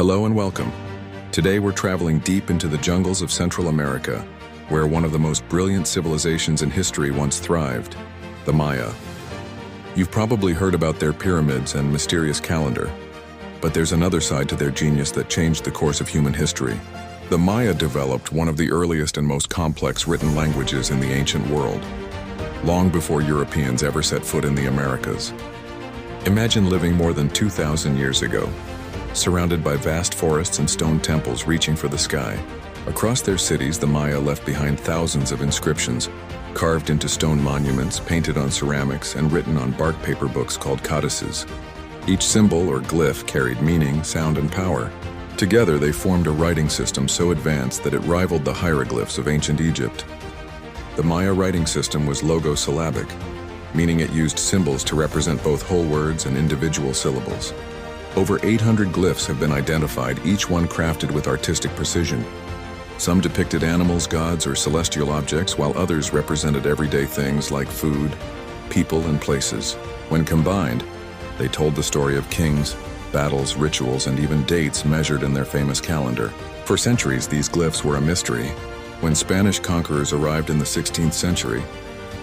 Hello and welcome. Today we're traveling deep into the jungles of Central America, where one of the most brilliant civilizations in history once thrived, the Maya. You've probably heard about their pyramids and mysterious calendar, but there's another side to their genius that changed the course of human history. The Maya developed one of the earliest and most complex written languages in the ancient world, long before Europeans ever set foot in the Americas. Imagine living more than 2,000 years ago, surrounded by vast forests and stone temples reaching for the sky. Across their cities, the Maya left behind thousands of inscriptions, carved into stone monuments, painted on ceramics, and written on bark paper books called codices. Each symbol or glyph carried meaning, sound, and power. Together, they formed a writing system so advanced that it rivaled the hieroglyphs of ancient Egypt. The Maya writing system was logosyllabic, meaning it used symbols to represent both whole words and individual syllables. Over 800 glyphs have been identified, each one crafted with artistic precision. Some depicted animals, gods, or celestial objects, while others represented everyday things like food, people, and places. When combined, they told the story of kings, battles, rituals, and even dates measured in their famous calendar. For centuries, these glyphs were a mystery. When Spanish conquerors arrived in the 16th century,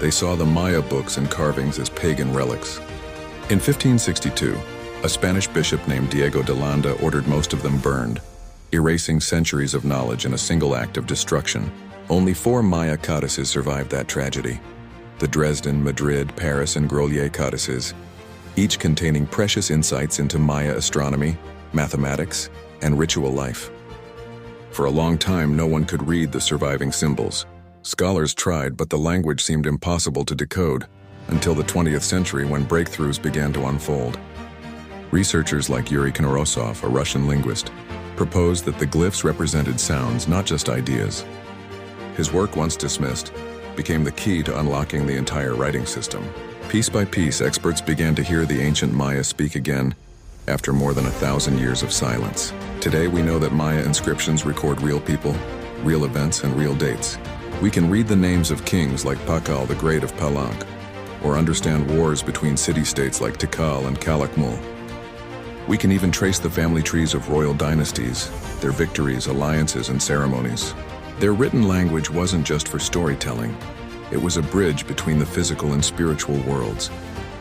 they saw the Maya books and carvings as pagan relics. In 1562, a Spanish bishop named Diego de Landa ordered most of them burned, erasing centuries of knowledge in a single act of destruction. Only 4 Maya codices survived that tragedy: the Dresden, Madrid, Paris, and Grolier codices, each containing precious insights into Maya astronomy, mathematics, and ritual life. For a long time, no one could read the surviving symbols. Scholars tried, but the language seemed impossible to decode, until the 20th century when breakthroughs began to unfold. Researchers like Yuri Knorosov, a Russian linguist, proposed that the glyphs represented sounds, not just ideas. His work, once dismissed, became the key to unlocking the entire writing system. Piece by piece, experts began to hear the ancient Maya speak again after more than 1,000 years of silence. Today, we know that Maya inscriptions record real people, real events, and real dates. We can read the names of kings like Pakal the Great of Palenque, or understand wars between city-states like Tikal and Calakmul. We can even trace the family trees of royal dynasties, their victories, alliances, and ceremonies. Their written language wasn't just for storytelling. It was a bridge between the physical and spiritual worlds.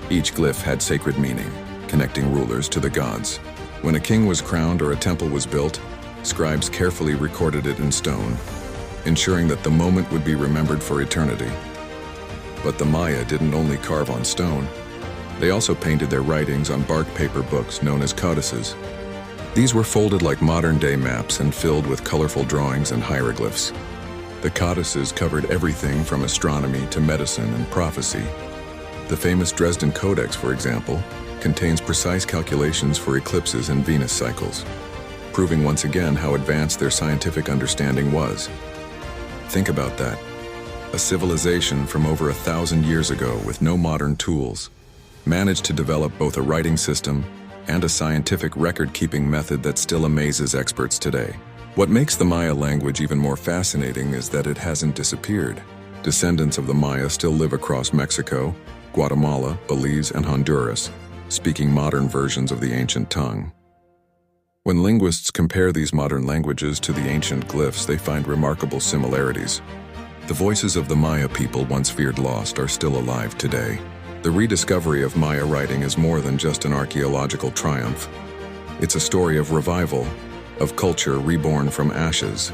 Each glyph had sacred meaning, connecting rulers to the gods. When a king was crowned or a temple was built, scribes carefully recorded it in stone, ensuring that the moment would be remembered for eternity. But the Maya didn't only carve on stone. They also painted their writings on bark paper books known as codices. These were folded like modern-day maps and filled with colorful drawings and hieroglyphs. The codices covered everything from astronomy to medicine and prophecy. The famous Dresden Codex, for example, contains precise calculations for eclipses and Venus cycles, proving once again how advanced their scientific understanding was. Think about that. A civilization from over 1,000 years ago with no modern tools managed to develop both a writing system and a scientific record-keeping method that still amazes experts today. What makes the Maya language even more fascinating is that it hasn't disappeared. Descendants of the Maya still live across Mexico, Guatemala, Belize, and Honduras, speaking modern versions of the ancient tongue. When linguists compare these modern languages to the ancient glyphs, they find remarkable similarities. The voices of the Maya people once feared lost are still alive today. The rediscovery of Maya writing is more than just an archaeological triumph. It's a story of revival, of culture reborn from ashes.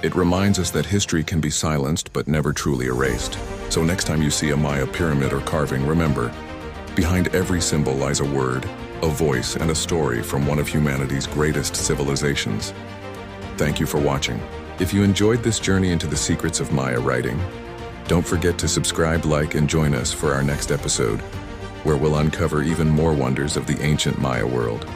It reminds us that history can be silenced but never truly erased. So next time you see a Maya pyramid or carving, remember, behind every symbol lies a word, a voice, and a story from one of humanity's greatest civilizations. Thank you for watching. If you enjoyed this journey into the secrets of Maya writing, don't forget to subscribe, like, and join us for our next episode, where we'll uncover even more wonders of the ancient Maya world.